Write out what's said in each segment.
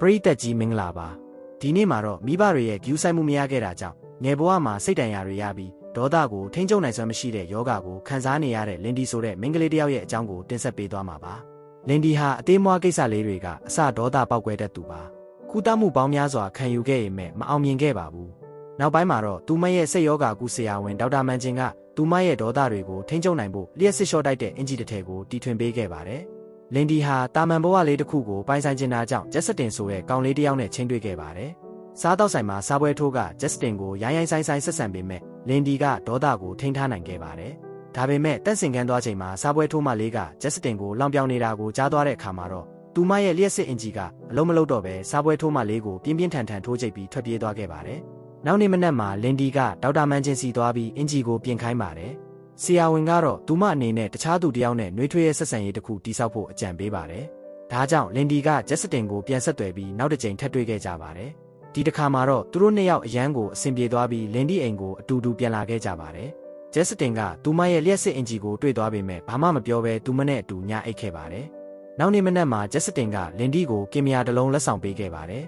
ပရိသတ်ကြီးမင်္ဂလာပါဒီနေ့မှာတော့မိဘတွေရဲ့ဂယူးဆိုင်မှုမရခဲ့တာကြောင့်ငယ်ဘဝမှာစိတ်တန်ရာတွေရပြီးဒေါသကိုထိန်းချုပ်နိုင်စွမ်းမရှိတဲ့ယောဂကိုခံစားနေရတဲ့လင်ဒီဆိုတဲ့မိန်းကလေးတစ်ယောက်ရဲ့အကြောင်းကိုတင်ဆက်ပေးသွားမှာပါလင်ဒီဟာအသေးမွားကိစ္စလေးတွေကအစဒေါသပေါက်ကွဲတတ်သူပါကုသမှုပေါင်းများစွာခံယူခဲ့ရမဲ့မအောင်မြင်ခဲ့ပါဘူးနောက်ပိုင်းမှာတော့သူမရဲ့စိတ်ယောဂကုဆရာဝန်ဒေါက်တာမန်ဂျင်ကသူမရဲ့ဒေါသတွေကိုထိန်းချုပ်နိုင်ဖို့လျှက်စစ်လျှော့တိုက်တဲ့အင်ဂျီတစ်ထည်ကိုတီထွင်ပေးခဲ့ပါတယ်လင်ဒီဟာတာမန်ဘဝလေးတစ်ခုကိုပိုင်ဆိုင်ချင်တာကြောင့်ဂျက်စတင်ဆိုတဲ့ကောင်လေးတစ်ယောက်နဲ့ချင်းတွေ့ခဲ့ပါတယ်စားတော့ဆိုင်မှာစားပွဲထိုးကဂျက်စတင်ကိုရိုင်းဆိုင်ဆက်ဆံပေးမဲ့လင်ဒီကဒေါသကိုထိန်းထားနိုင်ခဲ့ပါတယ်ဒါပေမဲ့တက်ဆင်ခန်းသွားချိန်မှာစားပွဲထိုးမလေးကဂျက်စတင်ကိုလောင်ပြောင်နေတာကိုကြားသွားတဲ့အခါမှာတော့သူမရဲ့လျှက်စစ်အင်ဂျီကအလုံးမလုံးတော့ပဲစားပွဲထိုးမလေးကိုပြင်းပြင်းထန်ထန်ထိုးချိတ်ပြီးထွက်ပြေးသွားခဲ့ပါတယ်နောက်နေ့မနက်မှာလင်ဒီကဒေါက်တာမန်ဂျင်စီသွားပြီးအင်ဂျီကိုပြင်ခိုင်းပါတယ်ဆရာဝန်ကတော့သူမအနေနဲ့တခြားသူတစ်ယောက်နဲ့နှွေးထွေးရဲ့ဆက်ဆံရေးတစ်ခုတိစောက်ဖို့အကြံပေးပါတယ်ဒါကြောင့်လင်ဒီကဂျက်စတင်ကိုပြန်ဆက်သွယ်ပြီးနောက်တစ်ကြိမ်ထပ်တွေ့ခဲ့ကြပါတယ်ဒီတစ်ခါမှာတော့သူတို့နှစ်ယောက်အရန်ကိုအဆင်ပြေသွားပြီးလင်ဒီအိမ်ကိုအတူတူပြန်လာခဲ့ကြပါတယ်ဂျက်စတင်ကသူမရဲ့လျှက်စစ်အင်ဂျီကိုတွေ့သွားပေမဲ့ဘာမှမပြောဘဲသူမနဲ့အတူညအိတ်ခဲ့ပါတယ်နောက်နေ့မနက်မှာဂျက်စတင်ကလင်ဒီကိုကင်မရာတစ်လုံးလက်ဆောင်ပေးခဲ့ပါတယ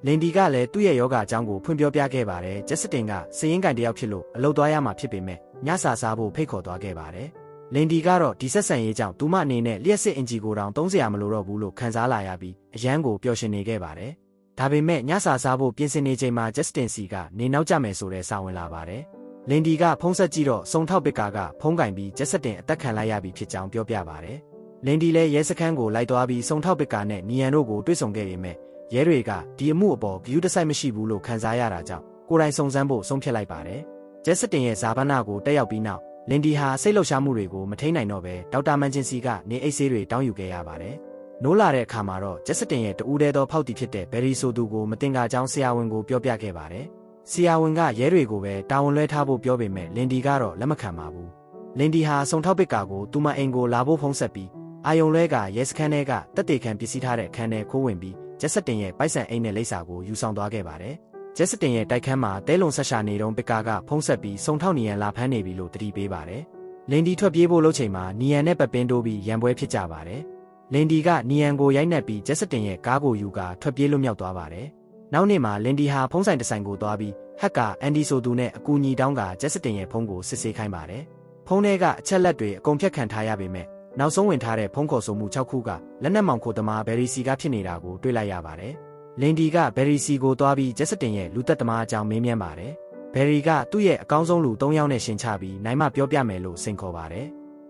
်လင်ဒီကလည်းသူ့ရဲ့ယောဂအကြောင်းကိုဖွင့်ပြောပြခဲ့ပါတယ်ဂျက်စတင်ကစည်ရင်းကန်တယောက်ဖြစ်လို့အလုပ်သွားရမှာဖြစ်ပေမဲ့ညစာစားဖို့ဖိတ်ခေါ်သွားခဲ့ပါတယ်လင်ဒီကတော့ဒီဆက်ဆံရေးကြောင့်သူမအနေနဲ့လျှက်စစ်အင်ဂျီကိုတောင်သုံးစရာမလိုတော့ဘူးလို့ခံစားလာရပြီးအရန်ကိုပျော်ရွှင်နေခဲ့ပါတယ်ဒါပေမဲ့ညစာစားဖို့ပြင်ဆင်နေချိန်မှာဂျက်စတင်စီကနေနောက်ကျမယ်ဆိုတဲ့စာဝင်လာပါတယ်လင်ဒီကဖုန်းဆက်ကြည့်တော့စုံထောက်ပစ်ကာကဖုန်းကင်ပြီးဂျက်စတင်အသက်ခံလိုက်ရပြီဖြစ်ကြောင်းပြောပြပါတယ်လင်ဒီလည်းရဲစခန်းကိုလိုက်သွားပြီးစုံထောက်ပစ်ကာနဲ့နီယန်တို့ကိုတွေ့ဆုံခဲ့ပေမဲ့ရဲတွေကဒီအမှုအပေါ်ဂယူးတစိုက်မရှိဘူးလို့ခံစားရတာကြောင့်ကိုယ်တိုင်စုံစမ်းဖို့ဆုံးဖြတ်လိုက်ပါတယ်ဂျက်စတင်ရဲ့ဇာဘနာကိုတက်ရောက်ပြီးနောက်လင်ဒီဟာစိတ်လှုပ်ရှားမှုတွေကိုမထိန်းနိုင်တော့ဘဲဒေါက်တာမန်ဂျင်စီကနေအိတ်ဆေးတွေတောင်းယူခဲ့ရပါတယ်နိုးလာတဲ့အခါမှာတော့ဂျက်စတင်ရဲ့တူးတဲသောဖောက်တီဖြစ်တဲ့ဘယ်ရီဆိုသူကိုမတင်ကားကြောင်းဆရာဝန်ကိုပြောပြခဲ့ပါတယ်ဆရာဝန်ကရဲတွေကိုပဲတာဝန်လွှဲထားဖို့ပြောပေမဲ့လင်ဒီကတော့လက်မခံပါဘူးလင်ဒီဟာစုံထောက်ပစ်ကာကိုသူမအိမ်ကိုလာဖို့ဖုန်းဆက်ပြီးအာယုံလွဲကရဲစခန်းထဲကတက်တေခံပစ္စည်းထားတဲ့အခန်းထဲခိုးဝင်ပြီးဂျက်စတင်ရဲ့ပိုက်ဆံအိမ်နဲ့လိပ်စာကိုယူဆောင်သွားခဲ့ပါတယ်ဂျက်စတင်ရဲ့တိုက်ခန်းမှာတဲလုံဆက်ရှာနေတုန်းပစ်ကာကဖုံးဆက်ပြီးစုံထောက်နီယန်လာဖမ်းနေပြီလို့တတိပေးပါတယ်လင်ဒီထွက်ပြေးဖို့လုပ်ချိန်မှာနီယန်နဲ့ပပင်းတိုးပြီးရန်ပွဲဖြစ်ကြပါတယ်လင်ဒီကနီယန်ကိုရိုက်နှက်ပြီးဂျက်စတင်ရဲ့ကားကိုယူကာထွက်ပြေးလွတ်မြောက်သွားပါတယ်နောက်နေ့မှာလင်ဒီဟာဖုံးဆိုင်တစ်ဆိုင်ကိုသွားပြီးဟက်ကာအန်ဒီဆိုသူနဲ့အကူအညီတောင်းကဂျက်စတင်ရဲ့ဖုန်းကိုစစ်ဆေးခိုင်းပါတယ်ဖုန်းထဲကအချက်လက်တွေအကုန်ဖြတ်ခံထားရပေမဲ့နောက်ဆုံးဝင်ထားတဲ့ဖုန်းခေါ်ဆိုမှု6ခုကလက်နက်မောင်ခိုသမားဘယ်ရီစီကဖြစ်နေတာကိုတွေ့လိုက်ရပါတယ်လင်ဒီကဘယ်ရီစီကိုသွားပြီးဂျက်စတင်ရဲ့လူသက်သမားအကြောင်းမေးမြန်းပါတယ်ဘယ်ရီကသူ့ရဲ့အကောင်းဆုံးလူ3ယောက်နဲ့ရှင်ချပြီးနိုင်မပြောပြမယ်လို့စိန်ခေါ်ပါတယ်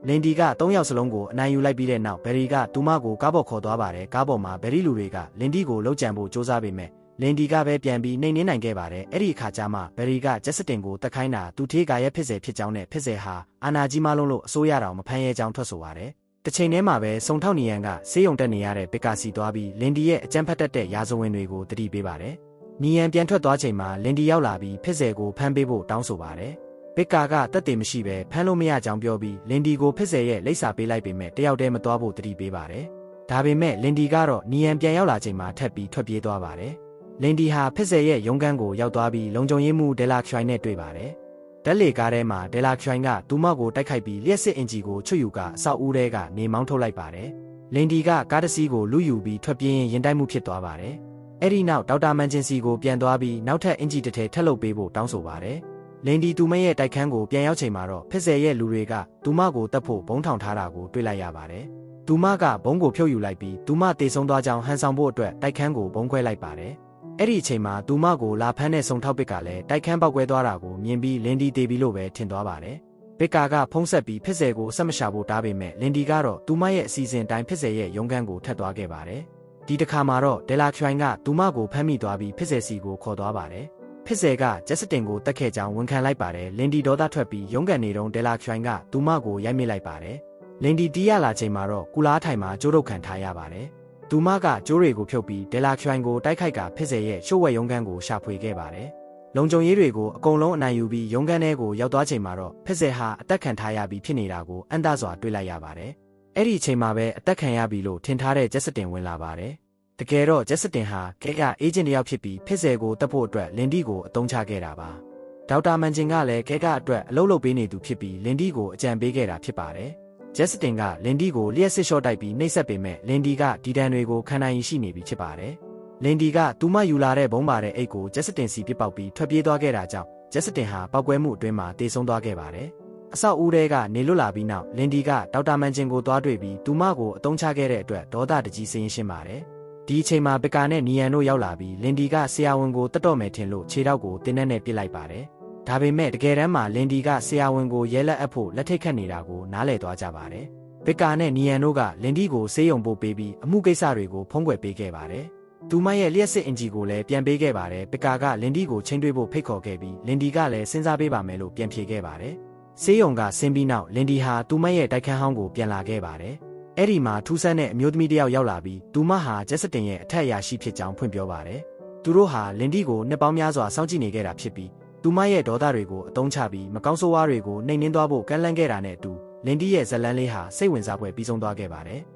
လင်ဒီက3ယောက်စလုံးကိုအနိုင်ယူလိုက်ပြီးတဲ့နောက်ဘယ်ရီကသူမကိုကားပေါ်ခေါ်သွားပါတယ်ကားပေါ်မှာဘယ်ရီလူတွေကလင်ဒီကိုလှုပ်ကြံဖို့စ조사ပေမဲ့လင်ဒီကပဲပြန်ပြီးနှိမ်နှင်းနိုင်ခဲ့ပါတယ်အဲ့ဒီအခါကျမှဘယ်ရီကဂျက်စတင်ကိုတက်ခိုင်းတာသူထေးကရဲ့ဖြစ်စေဖြစ်ကြောင်းနဲ့ဖြစ်စေဟာအာနာကြီးမလုံးလို့အစိုးရတော်မဖမ်းရဲကြောင်းထွက်ဆိုပါတယ်တချိန်ထဲမှာပဲစုံထောက်နီယန်ကဆေးရုံတက်နေရတဲ့ပစ်ကာစီသွားပြီးလင်ဒီရဲ့အကြမ်းဖက်တတ်တဲ့ရာဇဝင်တွေကိုတတိပေးပါတယ်။နီယန်ပြန်ထွက်သွားချိန်မှာလင်ဒီရောက်လာပြီးဖစ်ဆယ်ကိုဖမ်းပေးဖို့တောင်းဆိုပါတယ်။ပစ်ကာကတက်တည်မရှိပဲဖမ်းလို့မရကြောင်းပြောပြီးလင်ဒီကိုဖစ်ဆယ်ရဲ့လိပ်စာပေးလိုက်ပေမဲ့တယောက်တည်းမသွားဖို့တတိပေးပါတယ်။ဒါပေမဲ့လင်ဒီကတော့နီယန်ပြန်ရောက်လာချိန်မှာထပ်ပြီးထွက်ပြေးသွားပါတယ်။လင်ဒီဟာဖစ်ဆယ်ရဲ့ရုံးခန်းကိုရောက်သွားပြီးလုံခြုံရေးမှုဒဲလာချွိုင်နဲ့တွေ့ပါတယ်။ဓာတ်လေကားထဲမှာဒဲလာချွိုင်ကသူမကိုတိုက်ခိုက်ပြီးလျှက်စစ်အင်ဂျီကိုချွတ်ယူကအဆောက်အဦထဲကနေမောင်းထုတ်လိုက်ပါတယ်။လင်ဒီကကားတစ်စီးကိုလူယူပြီးထွက်ပြေးရင်တိုက်မှုဖြစ်သွားပါတယ်။အဲ့ဒီနောက်ဒေါက်တာမန်ဂျင်စီကိုပြန်သွားပြီးနောက်ထပ်အင်ဂျီတစ်ထည်ထပ်လုပ်ပေးဖို့တောင်းဆိုပါတယ်။လင်ဒီသူမရဲ့တိုက်ခန်းကိုပြန်ရောက်ချိန်မှာတော့ဖစ်ဆယ်ရဲ့လူတွေကသူမကိုတပ်ဖို့ဘုံထောင်ထားတာကိုတွေ့လိုက်ရပါတယ်။သူမကဘုံကိုဖြုတ်ယူလိုက်ပြီးသူမတေဆုံးသွားကြောင်းဟန်ဆောင်ဖို့အတွက်တိုက်ခန်းကိုဘုံခွဲလိုက်ပါတယ်။အဲ့ဒီအချိန်မှာသူမကိုလာဖမ်းတဲ့စုံထောက်ပစ်ကလည်းတိုက်ခန်းပေါက်ကွဲသွားတာကိုမြင်ပြီးလင်ဒီတေးပြီးလို့ပဲထင်သွားပါတယ်။ပစ်ကာကဖုံးဆက်ပြီးဖစ်ဆယ်ကိုအဆက်မရှာဖို့တားပေမဲ့လင်ဒီကတော့သူမရဲ့အစီအစဉ်တိုင်းဖစ်ဆယ်ရဲ့ရုံးခန်းကိုထပ်သွားခဲ့ပါတယ်။ဒီတစ်ခါမှာတော့ဒဲလာချွိုင်ကသူမကိုဖမ်းမိသွားပြီးဖစ်ဆယ်စီကိုခေါ်သွားပါတယ်။ဖစ်ဆယ်ကဂျက်စတင်ကိုတက်ခဲ့ကြောင်းဝန်ခံလိုက်ပါတယ်။လင်ဒီဒေါသထွက်ပြီးရုံးကန်နေတုန်းဒဲလာချွိုင်ကသူမကိုရိုက်မြစ်လိုက်ပါတယ်။လင်ဒီတီးရလာချိန်မှာတော့ကူလားထိုင်မှာကျိုးထုတ်ခံထားရပါတယ်။သူမကကျိုးတွေကိုဖြုတ်ပြီးဒဲလာချွိုင်ကိုတိုက်ခိုက်ကဖစ်ဆယ်ရဲ့ရှို့ဝဲရုံးခန်းကိုရှာဖွေခဲ့ပါတယ်။လုံခြုံရေးတွေကိုအကုန်လုံးအနိုင်ယူပြီးရုံးခန်းထဲကိုရောက်သွားချိန်မှာတော့ဖစ်ဆယ်ဟာအသက်ခံထားရပြီးဖြစ်နေတာကိုအံ့သားစွာတွေ့လိုက်ရပါတယ်။အဲ့ဒီအချိန်မှာပဲအသက်ခံရပြီလို့ထင်ထားတဲ့ဂျက်စတင်ဝင်လာပါတယ်။တကယ်တော့ဂျက်စတင်ဟာကဲကအေဂျင့်တယောက်ဖြစ်ပြီးဖစ်ဆယ်ကိုတပ်ဖို့အတွက်လင်ဒီကိုအသုံးချခဲ့တာပါ။ဒေါက်တာမန်ဂျင်ကလည်းကဲကအတွက်အလုပ်လုပ်ပေးနေသူဖြစ်ပြီးလင်ဒီကိုအကြံပေးခဲ့တာဖြစ်ပါတယ်။ဂျက်စတင်ကလင်ဒီကိုလျှက်စစ်လျှော့တိုက်ပြီးနှိပ်စက်ပေမဲ့လင်ဒီကဒီတန်တွေကိုခံနိုင်ရရှိနေပြီဖြစ်ပါတယ်။ လင်ဒီကသူမယူလာတဲ့ဘုံပါတဲ့အိတ်ကိုဂျက်စတင်စီပစ်ပေါက်ပြီးထွက်ပြေးသွားခဲ့တာကြောင့်ဂျက်စတင်ဟာပောက်ကွဲမှုအတွင်းမှာတေဆုံးသွားခဲ့ပါတယ်။အဆောက်အဦထဲကနေလွတ်လာပြီးနောက်လင်ဒီကဒေါက်တာမန်ဂျင်ကိုသွားတွေ့ပြီးသူမကိုအသုံးချခဲ့တဲ့အတွက်ဒေါသတကြီးစိရင်ရှင်းပါတယ်။ဒီအချိန်မှာပကာနဲ့နီယန်တို့ရောက်လာပြီးလင်ဒီကဆရာဝန်ကိုတတ်တော့မယ်ထင်လို့ခြေထောက်ကိုတင်းနဲ့ပစ်လိုက်ပါတယ်။ဒါပေမဲ့တကယ်တမ်းမှာလင်ဒီကဆရာဝန်ကိုရဲလက်အပ်ဖို့လက်ထိတ်ခတ်နေတာကိုနားလည်သွားကြပါတယ်။ပကာနဲ့နီယန်တို့ကလင်ဒီကိုဆေးရုံပို့ပေးပြီးအမှုကိစ္စတွေကိုဖုံးကွယ်ပေးခဲ့ပါတယ်။သူမရဲ့လျှက်စစ်အင်ဂျီကိုလည်းပြန်ပေးခဲ့ပါတယ်။ပကာကလင်ဒီကိုချိန်တွေ့ဖို့ဖိတ်ခေါ်ခဲ့ပြီးလင်ဒီကလည်းစဉ်းစားပေးပါမယ်လို့ပြန်ဖြေခဲ့ပါတယ်။ဆေးရုံကဆင်းပြီးနောက်လင်ဒီဟာသူမရဲ့တိုက်ခန်းဟောင်းကိုပြန်လာခဲ့ပါတယ်။အဲ့ဒီမှာထူးဆန်းတဲ့အမျိုးသမီးတစ်ယောက်ရောက်လာပြီးသူမဟာဂျက်စတင်ရဲ့အထက်အရာရှိဖြစ်ကြောင်းဖွင့်ပြောပါတယ်။သူတို့ဟာလင်ဒီကိုနှစ်ပေါင်းများစွာစောင့်ကြည့်နေခဲ့တာဖြစ်ပြီးသူမရဲ့ဒေါသတွေကိုအသုံးချပြီးမကောင်းဆိုးဝါးတွေကိုနှိမ်နင်းသွားဖို့ကမ်းလှမ်းခဲ့တာနဲ့အတူလင်ဒီရဲ့ဇလန်းလေးဟာစိတ်ဝင်စားဖွယ်ပြီးဆုံးသွားခဲ့ပါတယ်။